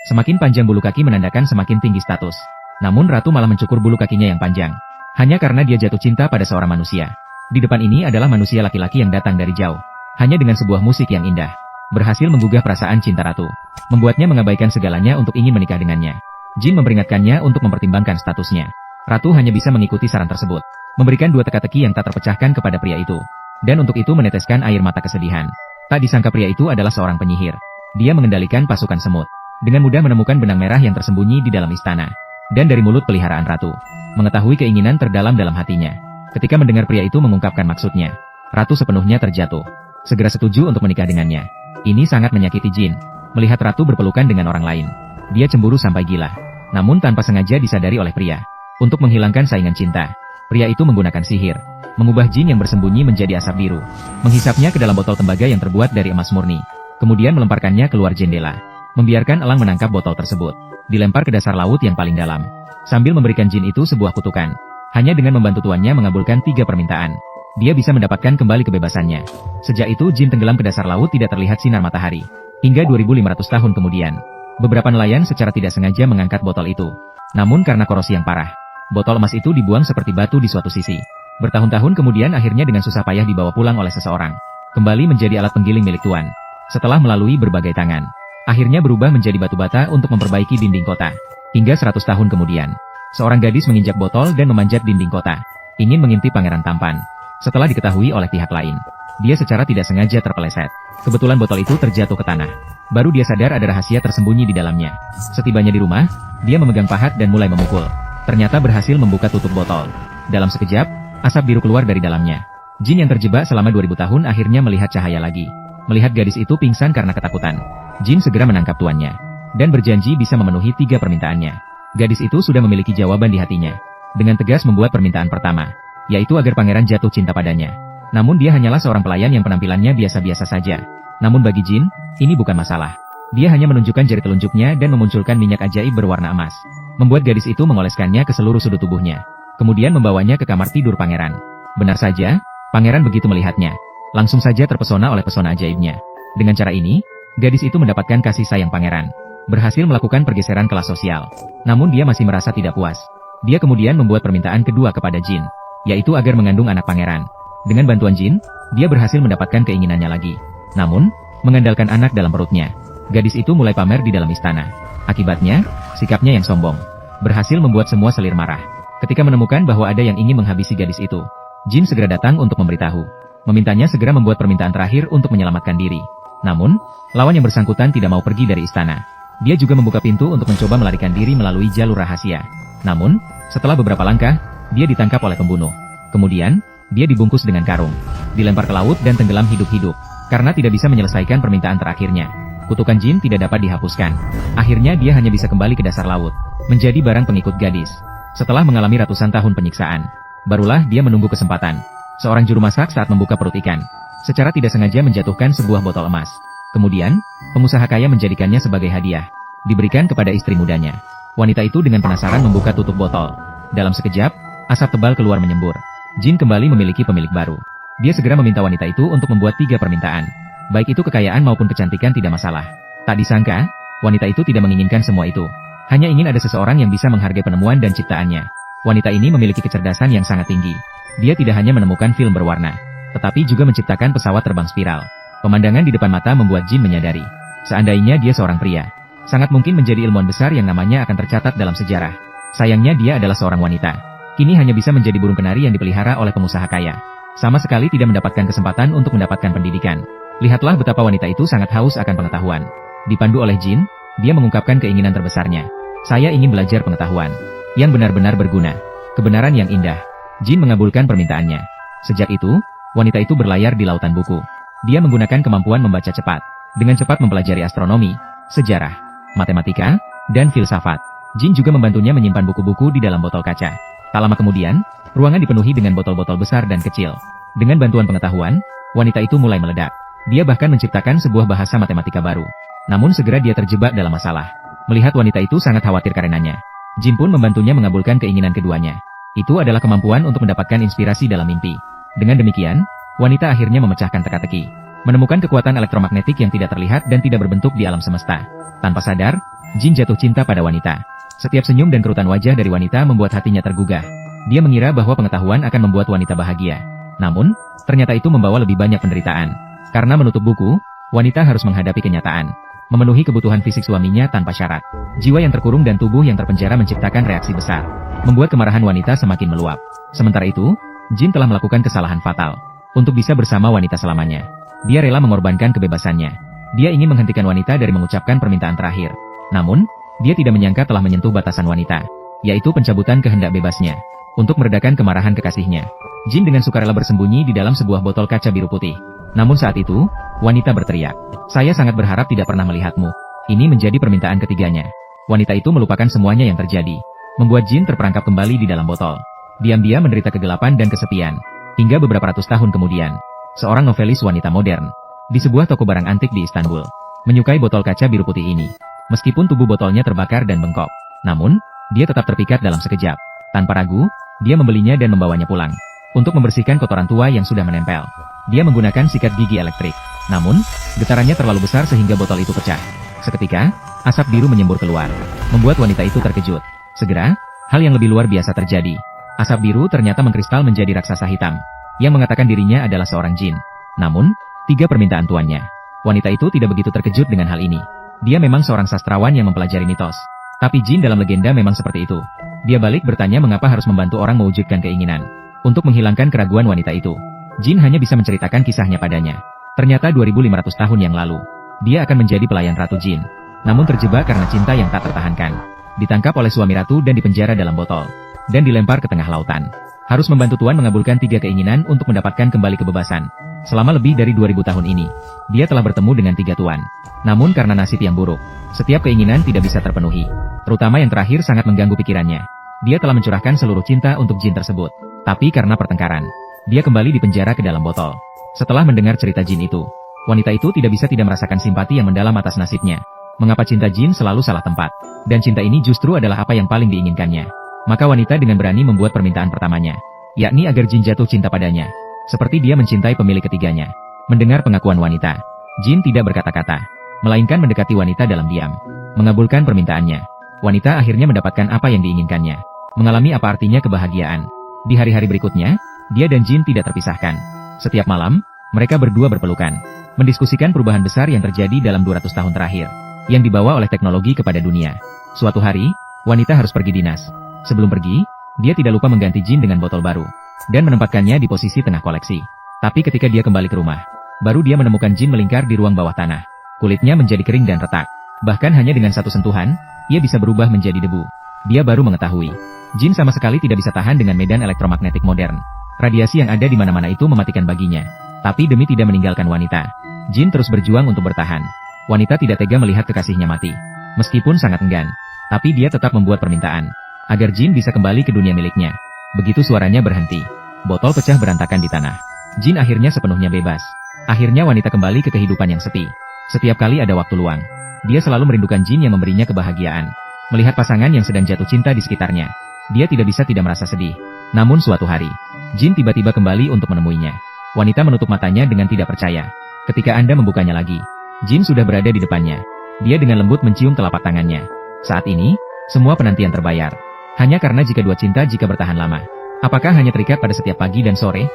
Semakin panjang bulu kaki menandakan semakin tinggi status. Namun ratu malah mencukur bulu kakinya yang panjang. Hanya karena dia jatuh cinta pada seorang manusia. Di depan ini adalah manusia laki-laki yang datang dari jauh. Hanya dengan sebuah musik yang indah, berhasil menggugah perasaan cinta ratu. Membuatnya mengabaikan segalanya untuk ingin menikah dengannya. Jin memperingatkannya untuk mempertimbangkan statusnya. Ratu hanya bisa mengikuti saran tersebut. Memberikan dua teka-teki yang tak terpecahkan kepada pria itu. Dan untuk itu meneteskan air mata kesedihan. Tak disangka pria itu adalah seorang penyihir. Dia mengendalikan pasukan semut. Dengan mudah menemukan benang merah yang tersembunyi di dalam istana. Dan dari mulut peliharaan ratu. Mengetahui keinginan terdalam dalam hatinya. Ketika mendengar pria itu mengungkapkan maksudnya, ratu sepenuhnya terjatuh. Segera setuju untuk menikah dengannya. Ini sangat menyakiti Jin. Melihat ratu berpelukan dengan orang lain. Dia cemburu sampai gila. Namun tanpa sengaja disadari oleh pria. Untuk menghilangkan saingan cinta. Pria itu menggunakan sihir. Mengubah Jin yang bersembunyi menjadi asap biru. Menghisapnya ke dalam botol tembaga yang terbuat dari emas murni. Kemudian melemparkannya keluar jendela. Membiarkan elang menangkap botol tersebut. Dilempar ke dasar laut yang paling dalam. Sambil memberikan Jin itu sebuah kutukan. Hanya dengan membantu tuannya mengabulkan 3 permintaan. Dia bisa mendapatkan kembali kebebasannya. Sejak itu Jin tenggelam ke dasar laut tidak terlihat sinar matahari. Hingga 2500 tahun kemudian. Beberapa nelayan secara tidak sengaja mengangkat botol itu. Namun karena korosi yang parah. Botol emas itu dibuang seperti batu di suatu sisi. Bertahun-tahun kemudian akhirnya dengan susah payah dibawa pulang oleh seseorang. Kembali menjadi alat penggiling milik tuan. Setelah melalui berbagai tangan. Akhirnya berubah menjadi batu bata untuk memperbaiki dinding kota. Hingga 100 tahun kemudian. Seorang gadis menginjak botol dan memanjat dinding kota. Ingin mengintip pangeran tampan. Setelah diketahui oleh pihak lain. Dia secara tidak sengaja terpeleset. Kebetulan botol itu terjatuh ke tanah. Baru dia sadar ada rahasia tersembunyi di dalamnya. Setibanya di rumah, dia memegang pahat dan mulai memukul. Ternyata berhasil membuka tutup botol. Dalam sekejap, asap biru keluar dari dalamnya. Jin yang terjebak selama 2000 tahun akhirnya melihat cahaya lagi. Melihat gadis itu pingsan karena ketakutan. Jin segera menangkap tuannya. Dan berjanji bisa memenuhi 3 permintaannya. Gadis itu sudah memiliki jawaban di hatinya. Dengan tegas membuat permintaan pertama. Yaitu agar pangeran jatuh cinta padanya. Namun dia hanyalah seorang pelayan yang penampilannya biasa-biasa saja. Namun bagi Jin, ini bukan masalah. Dia hanya menunjukkan jari telunjuknya dan memunculkan minyak ajaib berwarna emas. Membuat gadis itu mengoleskannya ke seluruh sudut tubuhnya. Kemudian membawanya ke kamar tidur pangeran. Benar saja, pangeran begitu melihatnya. Langsung saja terpesona oleh pesona ajaibnya. Dengan cara ini, gadis itu mendapatkan kasih sayang pangeran. Berhasil melakukan pergeseran kelas sosial. Namun dia masih merasa tidak puas. Dia kemudian membuat permintaan kedua kepada Jin. Yaitu agar mengandung anak pangeran. Dengan bantuan Jin, dia berhasil mendapatkan keinginannya lagi. Namun, mengandalkan anak dalam perutnya. Gadis itu mulai pamer di dalam istana. Akibatnya, sikapnya yang sombong. Berhasil membuat semua selir marah. Ketika menemukan bahwa ada yang ingin menghabisi gadis itu. Jin segera datang untuk memberitahu. Memintanya segera membuat permintaan terakhir untuk menyelamatkan diri. Namun, lawan yang bersangkutan tidak mau pergi dari istana. Dia juga membuka pintu untuk mencoba melarikan diri melalui jalur rahasia. Namun, setelah beberapa langkah, dia ditangkap oleh pembunuh. Kemudian, dia dibungkus dengan karung. Dilempar ke laut dan tenggelam hidup-hidup. Karena tidak bisa menyelesaikan permintaan terakhirnya. Kutukan Jin tidak dapat dihapuskan. Akhirnya dia hanya bisa kembali ke dasar laut. Menjadi barang pengikut gadis. Setelah mengalami ratusan tahun penyiksaan. Barulah dia menunggu kesempatan. Seorang juru masak saat membuka perut ikan. Secara tidak sengaja menjatuhkan sebuah botol emas. Kemudian, pengusaha kaya menjadikannya sebagai hadiah. Diberikan kepada istri mudanya. Wanita itu dengan penasaran membuka tutup botol. Dalam sekejap, asap tebal keluar menyembur. Jin kembali memiliki pemilik baru. Dia segera meminta wanita itu untuk membuat 3 permintaan. Baik itu kekayaan maupun kecantikan tidak masalah. Tak disangka, wanita itu tidak menginginkan semua itu. Hanya ingin ada seseorang yang bisa menghargai penemuan dan ciptaannya. Wanita ini memiliki kecerdasan yang sangat tinggi. Dia tidak hanya menemukan film berwarna, tetapi juga menciptakan pesawat terbang spiral. Pemandangan di depan mata membuat Jin menyadari. Seandainya dia seorang pria, sangat mungkin menjadi ilmuwan besar yang namanya akan tercatat dalam sejarah. Sayangnya dia adalah seorang wanita. Kini hanya bisa menjadi burung kenari yang dipelihara oleh pengusaha kaya. Sama sekali tidak mendapatkan kesempatan untuk mendapatkan pendidikan. Lihatlah betapa wanita itu sangat haus akan pengetahuan. Dipandu oleh Jin, dia mengungkapkan keinginan terbesarnya. Saya ingin belajar pengetahuan yang benar-benar berguna, kebenaran yang indah. Jin mengabulkan permintaannya. Sejak itu, wanita itu berlayar di lautan buku. Dia menggunakan kemampuan membaca cepat, dengan cepat mempelajari astronomi, sejarah, matematika, dan filsafat. Jin juga membantunya menyimpan buku-buku di dalam botol kaca. Tak lama kemudian, ruangan dipenuhi dengan botol-botol besar dan kecil. Dengan bantuan pengetahuan, wanita itu mulai meledak. Dia bahkan menciptakan sebuah bahasa matematika baru. Namun segera dia terjebak dalam masalah. Melihat wanita itu sangat khawatir karenanya. Jin pun membantunya mengabulkan keinginan keduanya. Itu adalah kemampuan untuk mendapatkan inspirasi dalam mimpi. Dengan demikian, wanita akhirnya memecahkan teka-teki. Menemukan kekuatan elektromagnetik yang tidak terlihat dan tidak berbentuk di alam semesta. Tanpa sadar, Jin jatuh cinta pada wanita. Setiap senyum dan kerutan wajah dari wanita membuat hatinya tergugah. Dia mengira bahwa pengetahuan akan membuat wanita bahagia. Namun, ternyata itu membawa lebih banyak penderitaan. Karena menutup buku, wanita harus menghadapi kenyataan. Memenuhi kebutuhan fisik suaminya tanpa syarat. Jiwa yang terkurung dan tubuh yang terpenjara menciptakan reaksi besar. Membuat kemarahan wanita semakin meluap. Sementara itu, Jin telah melakukan kesalahan fatal. Untuk bisa bersama wanita selamanya, dia rela mengorbankan kebebasannya. Dia ingin menghentikan wanita dari mengucapkan permintaan terakhir. Namun, dia tidak menyangka telah menyentuh batasan wanita, yaitu pencabutan kehendak bebasnya. Untuk meredakan kemarahan kekasihnya, Jin dengan sukarela bersembunyi di dalam sebuah botol kaca biru putih. Namun saat itu, wanita berteriak, "Saya sangat berharap tidak pernah melihatmu." Ini menjadi permintaan ketiganya. Wanita itu melupakan semuanya yang terjadi, membuat Jin terperangkap kembali di dalam botol. Diam-diam menderita kegelapan dan kesepian. Hingga beberapa ratus tahun kemudian, seorang novelis wanita modern, di sebuah toko barang antik di Istanbul, menyukai botol kaca biru putih ini. Meskipun tubuh botolnya terbakar dan bengkok, namun, dia tetap terpikat dalam sekejap. Tanpa ragu, dia membelinya dan membawanya pulang. Untuk membersihkan kotoran tua yang sudah menempel, dia menggunakan sikat gigi elektrik. Namun, getarannya terlalu besar sehingga botol itu pecah. Seketika, asap biru menyembur keluar, membuat wanita itu terkejut. Segera, hal yang lebih luar biasa terjadi. Asap biru ternyata mengkristal menjadi raksasa hitam, yang mengatakan dirinya adalah seorang jin. Namun, 3 permintaan tuannya. Wanita itu tidak begitu terkejut dengan hal ini. Dia memang seorang sastrawan yang mempelajari mitos. Tapi jin dalam legenda memang seperti itu. Dia balik bertanya mengapa harus membantu orang mewujudkan keinginan. Untuk menghilangkan keraguan wanita itu, Jin hanya bisa menceritakan kisahnya padanya. Ternyata 2500 tahun yang lalu, dia akan menjadi pelayan Ratu Jin. Namun terjebak karena cinta yang tak tertahankan. Ditangkap oleh suami ratu dan dipenjara dalam botol. Dan dilempar ke tengah lautan. Harus membantu Tuan mengabulkan 3 keinginan untuk mendapatkan kembali kebebasan. Selama lebih dari 2000 tahun ini, dia telah bertemu dengan 3 tuan. Namun karena nasib yang buruk, setiap keinginan tidak bisa terpenuhi. Terutama yang terakhir sangat mengganggu pikirannya. Dia telah mencurahkan seluruh cinta untuk jin tersebut. Tapi karena pertengkaran, dia kembali dipenjara ke dalam botol. Setelah mendengar cerita jin itu, wanita itu tidak bisa tidak merasakan simpati yang mendalam atas nasibnya. Mengapa cinta jin selalu salah tempat? Dan cinta ini justru adalah apa yang paling diinginkannya. Maka wanita dengan berani membuat permintaan pertamanya, yakni agar jin jatuh cinta padanya. Seperti dia mencintai pemilik ketiganya. Mendengar pengakuan wanita, jin tidak berkata-kata, melainkan mendekati wanita dalam diam. Mengabulkan permintaannya. Wanita akhirnya mendapatkan apa yang diinginkannya. Mengalami apa artinya kebahagiaan. Di hari-hari berikutnya, dia dan jin tidak terpisahkan. Setiap malam, mereka berdua berpelukan, mendiskusikan perubahan besar yang terjadi dalam 200 tahun terakhir, yang dibawa oleh teknologi kepada dunia. Suatu hari, wanita harus pergi dinas. Sebelum pergi, dia tidak lupa mengganti jin dengan botol baru, dan menempatkannya di posisi tengah koleksi. Tapi ketika dia kembali ke rumah, baru dia menemukan jin melingkar di ruang bawah tanah. Kulitnya menjadi kering dan retak. Bahkan hanya dengan satu sentuhan, ia bisa berubah menjadi debu. Dia baru mengetahui, jin sama sekali tidak bisa tahan dengan medan elektromagnetik modern. Radiasi yang ada di mana-mana itu mematikan baginya. Tapi demi tidak meninggalkan wanita, jin terus berjuang untuk bertahan. Wanita tidak tega melihat kekasihnya mati. Meskipun sangat enggan, tapi dia tetap membuat permintaan agar jin bisa kembali ke dunia miliknya. Begitu suaranya berhenti, botol pecah berantakan di tanah. Jin akhirnya sepenuhnya bebas. Akhirnya wanita kembali ke kehidupan yang sepi. Setiap kali ada waktu luang, dia selalu merindukan jin yang memberinya kebahagiaan. Melihat pasangan yang sedang jatuh cinta di sekitarnya, dia tidak bisa tidak merasa sedih. Namun suatu hari, jin tiba-tiba kembali untuk menemuinya. Wanita menutup matanya dengan tidak percaya. Ketika Anda membukanya lagi, jin sudah berada di depannya. Dia dengan lembut mencium telapak tangannya. Saat ini, semua penantian terbayar. Hanya karena jika 2 cinta jika bertahan lama, apakah hanya terikat pada setiap pagi dan sore?